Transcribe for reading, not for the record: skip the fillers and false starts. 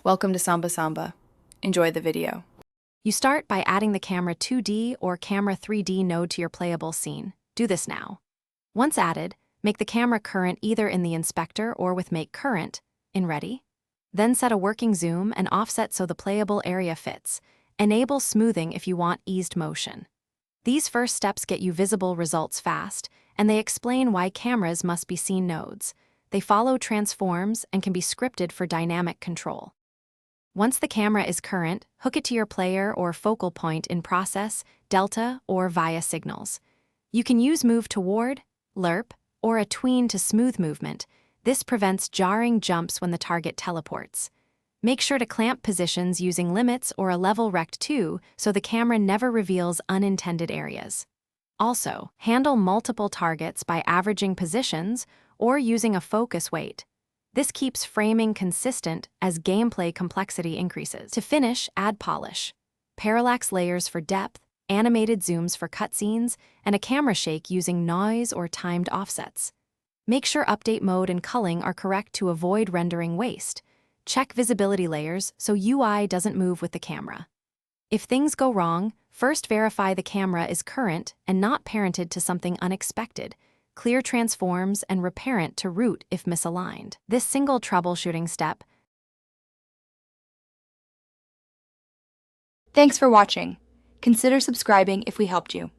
Welcome to Samba Samba. Enjoy the video. You start by adding the camera 2D or camera 3D node to your playable scene. Do this now. Once added, make the camera current either in the inspector or with Make Current in Ready. Then set a working zoom and offset so the playable area fits. Enable smoothing if you want eased motion. These first steps get you visible results fast, and they explain why cameras must be scene nodes. They follow transforms and can be scripted for dynamic control. Once the camera is current, hook it to your player or focal point in Process, Delta, or via Signals. You can use Move Toward, Lerp, or a Tween to smooth movement. This prevents jarring jumps when the target teleports. Make sure to clamp positions using limits or a level rect 2 so the camera never reveals unintended areas. Also, handle multiple targets by averaging positions or using a focus weight. This keeps framing consistent as gameplay complexity increases. To finish, add polish. Parallax layers for depth, animated zooms for cutscenes, and a camera shake using noise or timed offsets. Make sure update mode and culling are correct to avoid rendering waste. Check visibility layers so UI doesn't move with the camera. If things go wrong, first verify the camera is current and not parented to something unexpected. Clear transforms and reparent to root if misaligned. This single troubleshooting step. Thanks for watching. Consider subscribing if we helped you.